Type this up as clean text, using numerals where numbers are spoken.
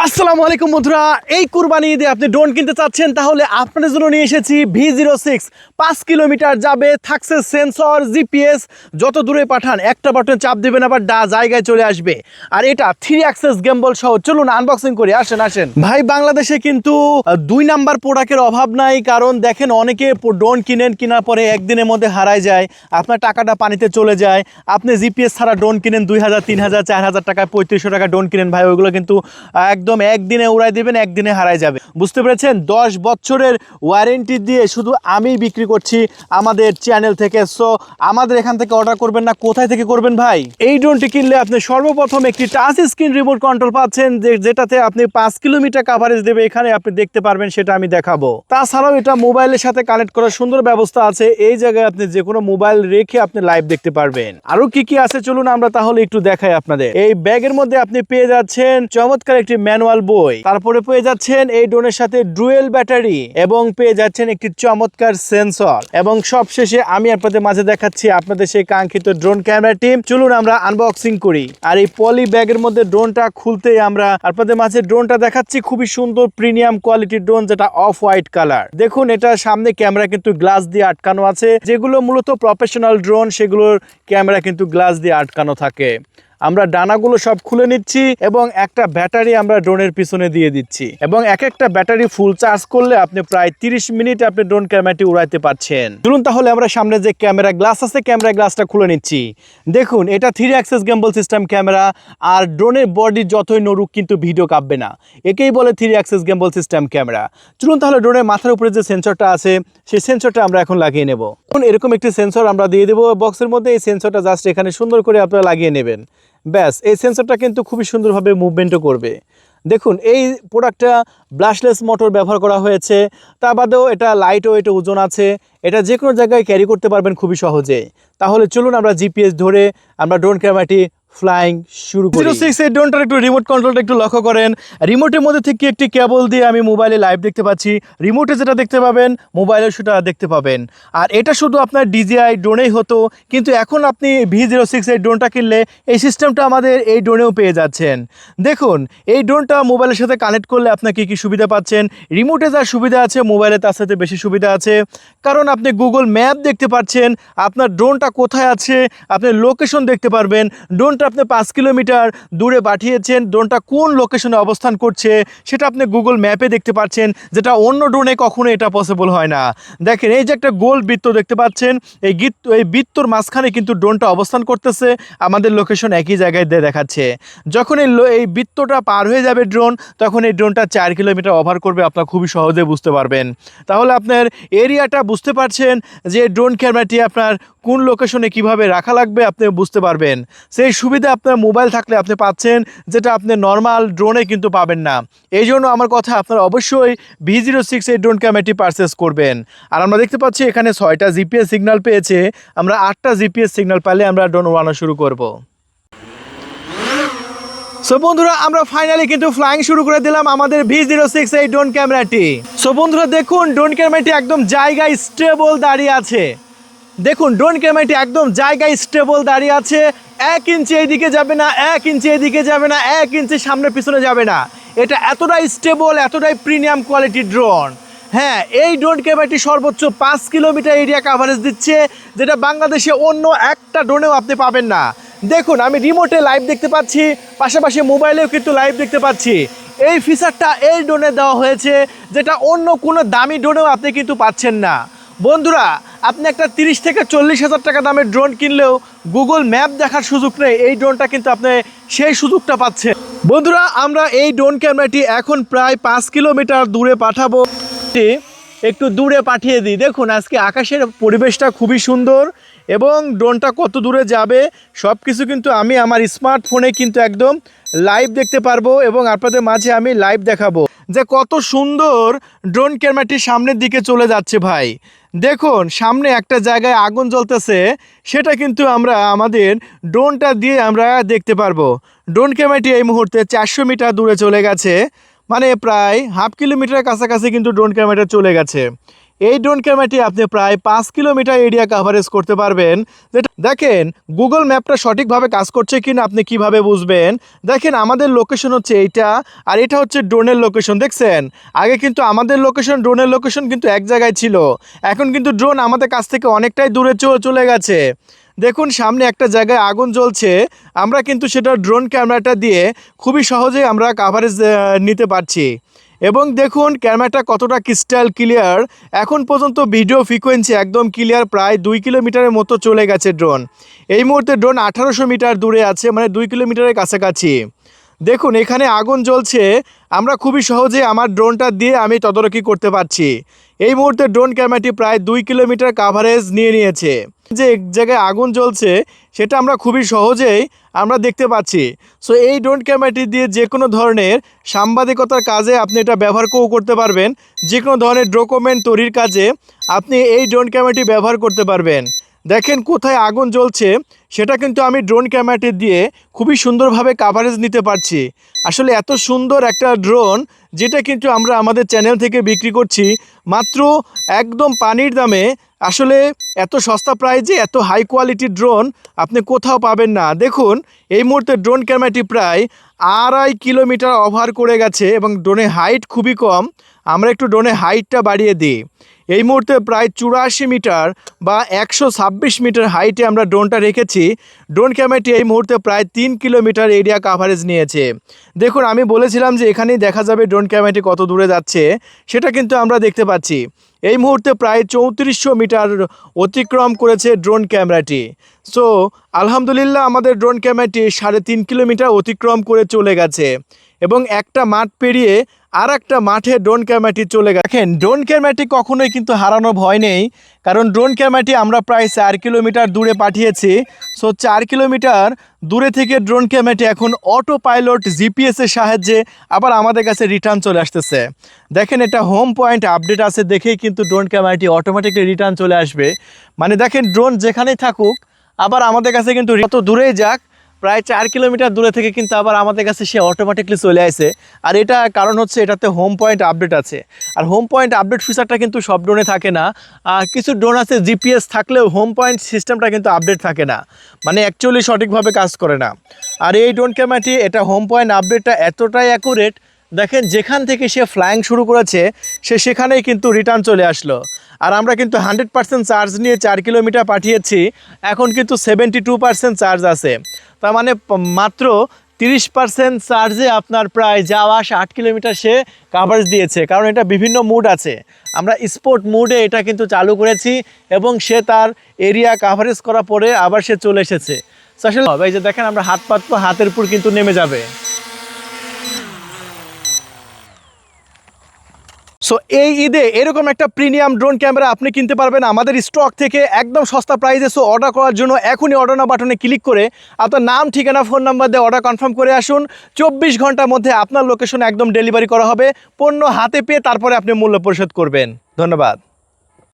আসসালামু আলাইকুম বন্ধুরা, এই কুরবানি ঈদে আপনি ড্রোন কিনতে চাচ্ছেন তাহলে আপনাদের জন্য নিয়ে এসেছি V06। 5 কিলোমিটার যাবে, থাকছে সেন্সর, জিপিএস, যত দূরে পাঠান একটা বাটন চাপ দিবেন আবার জায়গায় চলে আসবে। আর এটা 3 অ্যাক্সেস গেমবল সহ। চলুন আনবক্সিং করি, আসেন আসেন ভাই। বাংলাদেশে কিন্তু 2 নাম্বার প্রোডাক্টের অভাব নাই, কারণ দেখেন অনেকে ড্রোন কিনেন, কেনার পরে একদিনের মধ্যে হারায় যায়, আপনার টাকাটা পানিতে চলে যায়। আপনি জিপিএস ছাড়া ড্রোন কিনেন 2000, 3000, 4000 টাকা, 3500 টাকা ড্রোন কিনেন ভাই, ওইগুলো কিন্তু একদম একদিনে উড়াই দিবেন, একদিনে হারায় যাবে। বুঝতে পেরেছেন? 10 বছরের ওয়ারেন্টি দিয়ে শুধু আমি বিক্রি করছি আমাদের চ্যানেল থেকে। সো আমাদের এখান থেকে অর্ডার করবেন না, কোথায় থেকে করবেন ভাই? এই ড্রোনটি কিনলে আপনি সর্বপ্রথম একটি টাচ স্ক্রিন রিমোট কন্ট্রোল পাচ্ছেন, যেটাতে আপনি 5 কিলোমিটার কাভারেজ দেবে। এখানে আপনি দেখতে পারবেন, সেটা আমি দেখাবো। তাছাড়াও এটা মোবাইলের সাথে কানেক্ট করার সুন্দর ব্যবস্থা আছে। এই জায়গায় আপনি যে কোনো মোবাইল রেখে আপনি লাইভ দেখতে পারবেন। আরো কি কি আছে চলুন আমরা তাহলে একটু দেখাই আপনাদের। এই ব্যাগের মধ্যে আপনি পেয়ে যাচ্ছেন চমৎকার একটি ম্যানুয়াল বই, তারপরে পেয়ে যাচ্ছেন এই ড্রোনের সাথে ডুয়েল ব্যাটারি, এবং পেয়ে যাচ্ছেন একটি চমৎকার সেন্সর, এবং সবশেষে আমি আপনাদের মাঝে দেখাচ্ছি আপনাদের সেই কাঙ্ক্ষিত ড্রোন ক্যামেরাটি। চলুন আমরা আনবক্সিং করি। আর এই পলি ব্যাগের মধ্যে ড্রোনটা খুলতেই আমরা আপনাদের মাঝে ড্রোনটা দেখাচ্ছি। খুবই সুন্দর প্রিমিয়াম কোয়ালিটির ড্রোন, যেটা অফ হোয়াইট কালার। দেখুন, এটা সামনে ক্যামেরা কিন্তু গ্লাস দিয়ে আটকানো আছে। যেগুলো মূলত প্রফেশনাল ড্রোন, সেগুলোর ক্যামেরা কিন্তু গ্লাস দিয়ে আটকানো থাকে। আমরা ডানাগুলো সব খুলে নিচ্ছি এবং একটা ব্যাটারি আমরা ড্রোনের পিছনে দিয়ে দিচ্ছি, এবং এক একটা ব্যাটারি ফুল চার্জ করলে আপনি প্রায় 30 মিনিট আপনি ড্রোন ক্যামেরাটি উড়াইতে পারছেন। চলুন তাহলে আমরা সামনে যে ক্যামেরা গ্লাস আছে, ক্যামেরা গ্লাসটা খুলে নিচ্ছি। দেখুন, এটা 3 অ্যাক্সেস গেম্বল সিস্টেম ক্যামেরা। আর ড্রোনের বডি যতই নড়ুক কিন্তু ভিডিও কাঁপবে না, একেই বলে 3 অ্যাক্সেস গেম্বল সিস্টেম ক্যামেরা। চলুন তাহলে ড্রোনের মাথার উপরে যে সেন্সরটা আছে, সেই সেন্সরটা আমরা এখন লাগিয়ে নেব। এরকম একটি সেন্সর আমরা দিয়ে দেবো বক্সের মধ্যে। এই সেন্সরটা জাস্ট এখানে সুন্দর করে আপনারা লাগিয়ে নেবেন, ব্যাস। এই সেন্সরটা কিন্তু খুবই সুন্দরভাবে মুভমেন্টও করবে। দেখুন, এই প্রোডাক্টটা ব্রাশলেস মোটর ব্যবহার করা হয়েছে। তা বাদেও এটা লাইট ওয়েট, ওজন আছে। এটা যে কোনো জায়গায় ক্যারি করতে পারবেন খুবই সহজে। তাহলে চলুন আমরা জিপিএস ধরে আমরা ড্রোন ক্যামেরাটি ফ্লাইং শুরু করি। 06 এই ড্রোনটার একটু রিমোট কন্ট্রোলটা একটু লক্ষ্য করেন। রিমোটের মধ্যে থেকে একটি কেবল দিয়ে আমি মোবাইলে লাইভ দেখতে পাচ্ছি। রিমোটে যেটা দেখতে পাবেন, মোবাইলে সেটা দেখতে পাবেন। আর এটা শুধু আপনার ডিজিআই ড্রোনেই হতো, কিন্তু এখন আপনি V06 এই ড্রোনটা কিনলে এই সিস্টেমটা আমাদের এই ড্রোনেও পেয়ে যাচ্ছেন। দেখুন, এই ড্রোনটা মোবাইলের সাথে কানেক্ট করলে আপনার কী কী সুবিধা পাচ্ছেন। রিমোটে যা সুবিধা আছে, মোবাইলে তার সাথে বেশি সুবিধা আছে। কারণ আপনি গুগল ম্যাপ দেখতে পাচ্ছেন, আপনার ড্রোনটা কোথায় আছে আপনি লোকেশন দেখতে পারবেন। ড্রোনটা আপনি 5 কিলোমিটার দূরে পাঠিয়েছেন, ড্রোনটা কোন লোকেশনে অবস্থান করছে সেটা আপনি গুগল ম্যাপে দেখতে পাচ্ছেন, যেটা অন্য ড্রোনে কখনো এটা পসিবল হয় না। দেখেন, এই যে একটা গোল বৃত্ত দেখতে পাচ্ছেন, এই বৃত্তর মাঝখানে কিন্তু ড্রোনটা অবস্থান করতেছে, আমাদের লোকেশন একই জায়গায় দেখাচ্ছে। যখন এই বৃত্তটা পার হয়ে যাবে ড্রোন, তখন এই ড্রোনটা 4 কিলোমিটার ওভার করবে। আপনারা খুবই সহজে বুঝতে পারবেন। তাহলে আপনার এরিয়াটা বুঝতে পারছেন যে ড্রোন ক্যামেরাটি আপনার কোন লোকেশনে কিভাবে রাখা লাগবে আপনি বুঝতে পারবেন। সেই সুবিধা আপনার মোবাইল থাকলে আপনি পাচ্ছেন, যেটা আপনি নর্মাল ড্রোনে কিন্তু পাবেন না। এই জন্য আমার কথা, আপনারা অবশ্যই V06 এই ড্রোন ক্যামেরাটি পারচেস করবেন। আর আমরা দেখতে পাচ্ছি এখানে 6টা জিপিএস সিগন্যাল পেয়েছে। আমরা 8টা জিপিএস সিগন্যাল পেলে আমরা ড্রোন উড়ানো শুরু করব। সো বন্ধুরা, আমরা ফাইনালি কিন্তু ফ্লাইং শুরু করে দিলাম আমাদের V06 এই ড্রোন ক্যামেরাটি। সো বন্ধুরা দেখুন, ড্রোন ক্যামেরাটি একদম জায়গায় স্টেবল দাঁড়িয়ে আছে। দেখুন, ড্রোন ক্যামেরাটি একদম জায়গায় স্টেবল দাঁড়িয়ে আছে। 1 ইঞ্চি এইদিকে যাবে না, 1 ইঞ্চি এইদিকে যাবে না, 1 ইঞ্চি সামনে পিছনে যাবে না। এটা এতটাই স্টেবল, এতটাই প্রিমিয়াম কোয়ালিটির ড্রোন। হ্যাঁ, এই ড্রোন ক্যামেরাটি সর্বোচ্চ 5 কিলোমিটার এরিয়া কাভারেজ দিচ্ছে, যেটা বাংলাদেশে অন্য একটা ড্রোনেও আপনি পাবেন না। দেখুন, আমি রিমোটে লাইভ দেখতে পাচ্ছি, পাশাপাশি মোবাইলেও কিন্তু লাইভ দেখতে পাচ্ছি। এই ফিচারটা এই ড্রোনে দেওয়া হয়েছে, যেটা অন্য কোনো দামি ড্রোনেও আপনি কিন্তু পাচ্ছেন না। বন্ধুরা, আপনি একটা 30 থেকে 40 হাজার টাকা দামের ড্রোন কিনলেও গুগল ম্যাপ দেখার সুযোগ নেই, এই ড্রোনটা কিন্তু আপনি সেই সুযোগটা পাচ্ছেন। বন্ধুরা, আমরা এই ড্রোন ক্যামেরাটি এখন প্রায় 5 কিলোমিটার দূরে পাঠাবো। একটু দূরে পাঠিয়ে দিই। দেখুন, আজকে আকাশের পরিবেশটা খুবই সুন্দর, এবং ড্রোনটা কত দূরে যাবে সব কিছু কিন্তু আমি আমার স্মার্টফোনে কিন্তু একদম লাইভ দেখতে পারবো, এবং আপনাদের মাঝে আমি লাইভ দেখাবো যে কত সুন্দর ড্রোন ক্যামেরাটি সামনের দিকে চলে যাচ্ছে। ভাই দেখুন, সামনে একটা জায়গায় আগুন জ্বলতেছে, সেটা কিন্তু আমরা আমাদের ড্রোনটা দিয়ে আমরা দেখতে পারবো। ড্রোন ক্যামেরাটি এই মুহূর্তে 400 মিটার দূরে চলে গেছে, মানে প্রায় হাফ কিলোমিটারের কাছাকাছি কিন্তু ড্রোন ক্যামেরাটা চলে গেছে। এই ড্রোন ক্যামেরাটি আপনি প্রায় 5 কিলোমিটার এরিয়া কভারেজ করতে পারবেন। যেটা দেখেন গুগল ম্যাপটা সঠিকভাবে কাজ করছে কিনা আপনি কিভাবে বুঝবেন? দেখেন আমাদের লোকেশন হচ্ছে এইটা, আর এটা হচ্ছে ড্রোনের লোকেশন। দেখছেন আগে কিন্তু আমাদের লোকেশন ড্রোনের লোকেশন কিন্তু এক জায়গায় ছিল, এখন কিন্তু ড্রোন আমাদের কাছ থেকে অনেকটাই দূরে চলে গেছে। দেখুন সামনে একটা জায়গায় আগুন জ্বলছে, আমরা কিন্তু সেটা ড্রোন ক্যামেরাটা দিয়ে খুবই সহজেই আমরা কাভারেজ নিতে পারছি। এবং দেখুন ক্যামেরাটা কতটা ক্রিস্টাল ক্লিয়ার, এখন পর্যন্ত ভিডিও ফ্রিকোয়েন্সি একদম ক্লিয়ার, প্রায় 2 কিলোমিটারের মতো চলে গেছে ড্রোন। এই মুহূর্তে ড্রোন 1800 মিটার দূরে আছে, মানে 2 কিলোমিটারের কাছাকাছি। দেখুন এখানে আগুন জ্বলছে, আমরা খুবই সহজে আমার ড্রোনটা দিয়ে আমি তদারকি করতে পারছি। এই মুহূর্তে ড্রোন ক্যামেরাটি প্রায় 2 কিলোমিটার কাভারেজ নিয়েছে। যে এক জায়গায় আগুন জ্বলছে সেটা আমরা খুবই সহজেই আমরা দেখতে পাচ্ছি। সো এই ড্রোন ক্যামেরাটি দিয়ে যে কোনো ধরনের সাংবাদিকতার কাজে আপনি এটা ব্যবহার করতে পারবেন, যে কোনো ধরনের ডকুমেন্ট তৈরির কাজে আপনি এই ড্রোন ক্যামেরাটি ব্যবহার করতে পারবেন। দেখেন কোথায় আগুন জ্বলছে সেটা কিন্তু আমি ড্রোন ক্যামেরাটি দিয়ে খুবই সুন্দরভাবে কাভারেজ নিতে পারছি। আসলে এত সুন্দর একটা ড্রোন যেটা কিন্তু আমরা আমাদের চ্যানেল থেকে বিক্রি করছি মাত্র একদম পানির দামে। আসলে এত সস্তা প্রাইজে এত হাই কোয়ালিটির ড্রোন আপনি কোথাও পাবেন না। দেখুন এই মুহূর্তে ড্রোন ক্যামেরাটি প্রায় 2.5 কিলোমিটার ওভার করে গেছে এবং ড্রোনের হাইট খুবই কম। আমরা একটু ড্রোনের হাইটটা বাড়িয়ে দিই। এই মুহূর্তে প্রায় 84 মিটার বা 126 মিটার হাইটে আমরা ড্রোনটা রেখেছি। ড্রোন ক্যামেরাটি এই মুহূর্তে প্রায় 3 কিলোমিটার এরিয়া কাভারেজ নিয়েছে। দেখুন আমি বলেছিলাম যে এখানেই দেখা যাবে ড্রোন ক্যামেরাটি কত দূরে যাচ্ছে, সেটা কিন্তু আমরা দেখতে পাচ্ছি। এই মুহূর্তে প্রায় 3400 মিটার অতিক্রম করেছে ড্রোন ক্যামেরাটি। সো আলহামদুলিল্লাহ আমাদের ড্রোন ক্যামেরাটি 3.5 কিলোমিটার অতিক্রম করে চলে গেছে এবং একটা মাঠ পেরিয়ে আর একটা মাঠে ড্রোন ক্যামেরাটি চলে গেছে। দেখেন ড্রোন ক্যামেরাটি কখনোই কিন্তু হারানো ভয় নেই, কারণ ড্রোন ক্যামেরাটি আমরা প্রায় 4 কিলোমিটার দূরে পাঠিয়েছি। সো 4 কিলোমিটার দূরে থেকে ড্রোন ক্যামেরাটি এখন অটো পাইলট জিপিএসের সাহায্যে আবার আমাদের কাছে রিটার্ন চলে আসতেছে। দেখেন এটা হোম পয়েন্ট আপডেট আছে দেখেই কিন্তু ড্রোন ক্যামেরাটি অটোমেটিকলি রিটার্ন চলে আসবে। মানে দেখেন ড্রোন যেখানেই থাকুক আবার আমাদের কাছে কিন্তু যত দূরেই যাক প্রায় 4 কিলোমিটার দূরে থেকে কিন্তু আবার আমাদের কাছে সে অটোমেটিকলি চলে আসে। আর এটা কারণ হচ্ছে এটাতে হোম পয়েন্ট আপডেট আছে। আর হোম পয়েন্ট আপডেট ফিচারটা কিন্তু সব ড্রোনে থাকে না, কিছু ড্রোন আছে জিপিএস থাকলেও হোম পয়েন্ট সিস্টেমটা কিন্তু আপডেট থাকে না, মানে অ্যাকচুয়ালি সঠিকভাবে কাজ করে না। আর এই ড্রোন ক্যামেরাটি এটা হোম পয়েন্ট আপডেটটা এতটাই অ্যাকুরেট, দেখেন যেখান থেকে সে ফ্লাইং শুরু করেছে সে সেখানেই কিন্তু রিটার্ন চলে আসলো। আর আমরা কিন্তু 100% চার্জ নিয়ে 4 কিলোমিটার পাঠিয়েছি, এখন কিন্তু 72% চার্জ আছে। তার মানে মাত্র 30% চার্জে আপনার প্রায় যাওয়া 8 কিলোমিটার সে কাভারেজ দিয়েছে। কারণ এটা বিভিন্ন মুড আছে, আমরা স্পোর্ট মুডে এটা কিন্তু চালু করেছি এবং সে তার এরিয়া কাভারেজ করার পরে আবার সে চলে এসেছে। আসলে এই যে দেখেন আমরা হাত পাতবো, হাতের উপর কিন্তু নেমে যাবে। সো এই ঈদে এরকম একটা প্রিমিয়াম ড্রোন ক্যামেরা আপনি কিনতে পারবেন আমাদের স্টক থেকে একদম সস্তা প্রাইসে। সো অর্ডার করার জন্য এখনই অর্ডার নাও বাটনে ক্লিক করে আপনার নাম ঠিকানা ফোন নাম্বার দিয়ে অর্ডার কনফার্ম করে আসুন। 24 ঘন্টার মধ্যে আপনার লোকেশনে একদম ডেলিভারি করা হবে, পণ্য হাতে পেয়ে তারপরে আপনি মূল্য পরিশোধ করবেন। ধন্যবাদ।